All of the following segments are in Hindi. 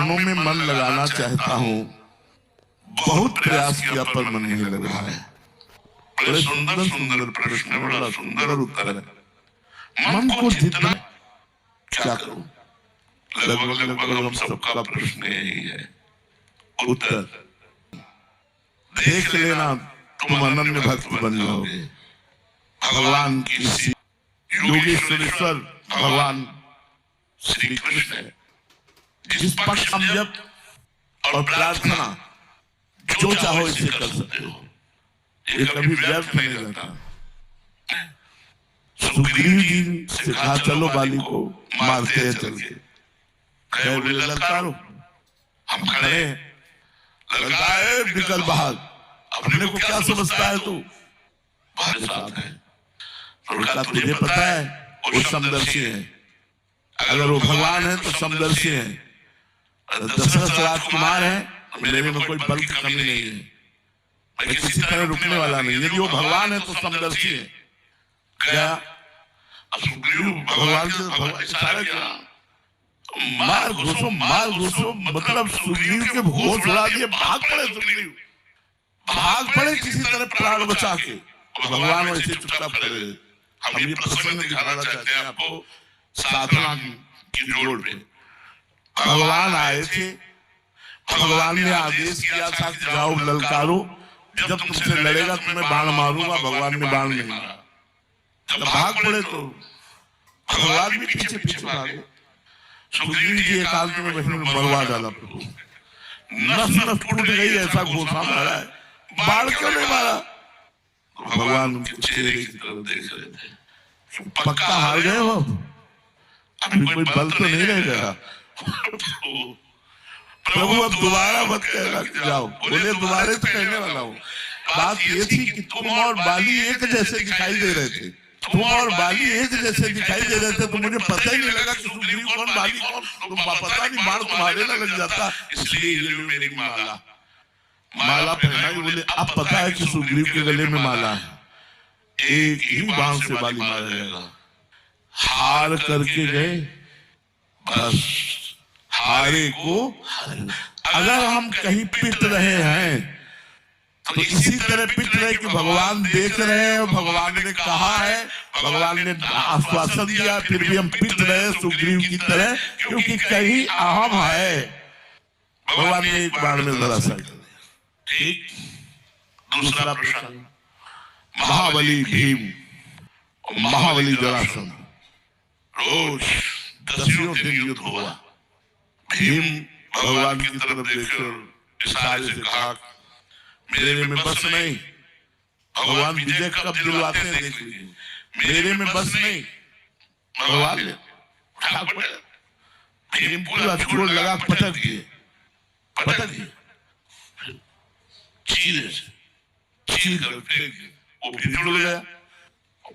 प्रार्थनाओं में मन लगाना चाहता हूँ, बहुत प्रयास किया पर मन नहीं लग रहा है। बड़े सुंदर सुंदर प्रश्न है, बड़ा सुंदर उत्तर है। मन को जितना क्या करूं? लगभग लगभग हम सबका प्रश्न यही है। उत्तर देख लेना, तुम अनन्य भक्त बन जाओगे। भगवान की योगेश्वरेश्वर भगवान श्री कृष्ण है, जिस पक्ष हम जब और प्रार्थना जो चाहो इसे कर सकते हो, ये कभी व्यर्थ नहीं रहता। सुग्रीव जी से कहा चलो बाली को मारते हैं चल के, गए बोले ललकारो, हम खड़े हैं, ललकाए निकल बाहर, अपने को क्या समझता है तू? हमारे साथ है। उनका तुझे पता है वो समदर्शी है, अगर वो भगवान है तो समदर्शी है, दशरथ राजकुमार है, मेरे में कोई बल की कमी नहीं है, मैं किसी तरह रुकने वाला नहीं। यदि वो भगवान है तो समदर्शी है। क्या सुग्रीव भगवान से इशारा किया, मार घुसो, मतलब सुग्रीव के होश उड़ा दिए, भाग पड़े सुग्रीव, भाग पड़े किसी तरह प्राण बचा के। भगवान वैसे चुपचाप खड़े। हम ये प्रसंग दिखाना चाहते हैं आपको साधना की जोड़ पे। भगवान आए थे, भगवान ने आदेश किया था कि जाओ ललकारो, जब तुमसे लड़ेगा तुम्हें बाण मारूंगा। भगवान ने बाण नहीं मारा। जब भाग पड़े तो भगवान भी पीछे पीछे भागे। सुग्रीव जी एकांत में बैठे मरवा डाला प्रभु, नस नस टूट गई, ऐसा घोषा मारा है, बाण क्यों नहीं मारा? भगवान उनके चेहरे की तरफ देख रहे थे। पक्का हार गए हो, अभी कोई बल तो नहीं रह गया। प्रभु अब दोबारा मत कहना जाओ। बोले दोबारा तो कहने वाला हूँ। बात ये थी कि तुम और बाली एक जैसे दिखाई दे रहे थे, तुम और बाली एक जैसे दिखाई दे रहे थे, तो मुझे पता ही नहीं लगा कि सुग्रीव कौन बाली कौन। तुम पता नहीं बाण तुम्हारे ना लग जाता, इसलिए ये लो मेरी माला पहनाई। बोले अब पता है कि सुग्रीव के गले में माला है, एक ही बाण से बाली मारा जाएगा। हार करके गए, बस हारे को। अगर हम कहीं पिट रहे हैं तो इसी तरह पिट रहे कि भगवान देख रहे हैं, भगवान ने कहा है, भगवान ने आश्वासन दिया, फिर भी हम पिट रहे हैं सुग्रीव की तरह, क्योंकि कहीं अहम है। भगवान ने एक बार में धरा सा। ठीक। दूसरा प्रश्न, महाबली भीम और महाबली जरासंध, रोज दसियों दिन युद्ध हुआ। भीम भगवान की तरफ देखकर इशारे से कहा मेरे में बस नहीं, भगवान विजय कब दिलवाते हैं देख लीजिए, मेरे में बस नहीं। भगवान ने भीम पूरा जोर लगा पटक दिए, चीर कर फेंक दिए, वो फिर जुड़ गया,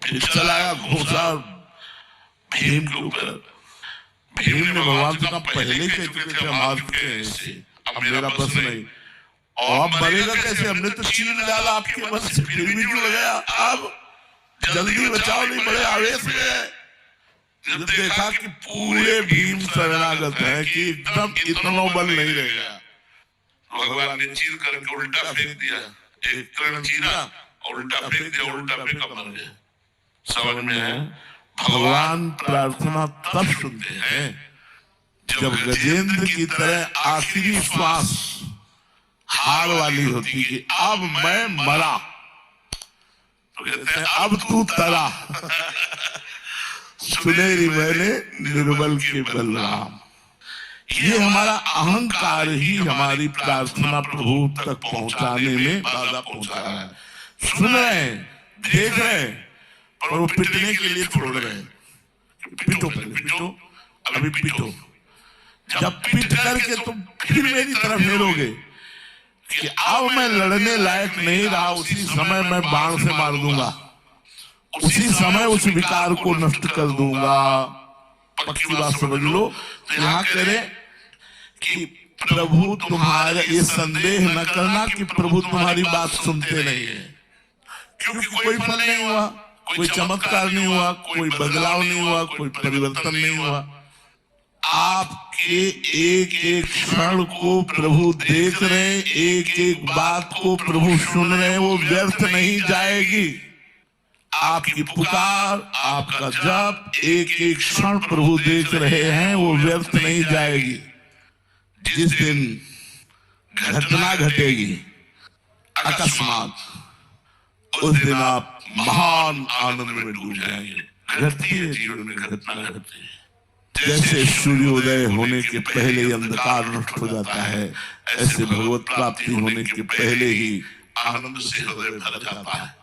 फिर चलाया घोसा भीम के ऊपर। भीम ने भगवान से कहा पहले ही कह चुके थे हम हार चुके हैं इससे, अब मेरा बस नहीं, और अब मरेगा कैसे? हमने तो चीर डाला आपके बस से, फिर भी जुड़ गया, अब जल्दी बचाओ। नहीं बड़े आवेश में जब देखा कि पूरे भीम शरणागत है कि एकदम इतना बल नहीं रह गया, भगवान ने चीर करके उल्टा फेंक दिया। एक कर्ण चीरा और उल्टा फेंक दिया, उल्टा फेंका मर गया। समझ में है? भगवान प्रार्थना तब सुनते हैं जब गजेंद्र की तरह आखिरी श्वास हार वाली होती कि अब मैं मरा, तो कहते हैं अब तू तरा। सुनेरी मैंने निर्बल के बलराम। ये हमारा अहंकार ही हमारी प्रार्थना प्रभु तक पहुंचाने में बाधा पहुंचा रहा है। सुन रहे हैं, देख रहे हैं, और वो पिटने के लिए छोड़ रहे हैं। पिटो पहले, पिटो, अभी पिटो। जब पिट करके तुम फिर मेरी तरफ फेरोगे कि अब मैं लड़ने लायक नहीं रहा, उसी समय मैं बाण से मार दूंगा, उसी समय उस विकार को नष्ट कर दूंगा। पक्की बात समझ लो। तो यहाँ कह रहे कि प्रभु तुम्हारा, ये संदेह न करना कि प्रभु तुम्हारी बात सुनते नहीं है, क्योंकि कोई फल नहीं हुआ, कोई चमत्कार नहीं हुआ, कोई बदलाव नहीं हुआ, कोई परिवर्तन नहीं हुआ। आपके एक एक क्षण को प्रभु देख रहे हैं, एक एक बात को प्रभु सुन रहे हैं, वो व्यर्थ नहीं जाएगी। आपकी पुकार, आपका जप एक एक क्षण प्रभु देख रहे हैं, वो व्यर्थ नहीं जाएगी। जिस दिन घटना घटेगी अकस्मात, उस दिन आप महान आनंद में डूब जाएंगे। घटती है जीवन में घटना घटती है। जैसे सूर्योदय होने के पहले ही अंधकार नष्ट हो जाता है, ऐसे भगवत प्राप्ति होने के पहले ही आनंद से हृदय भर जाता है।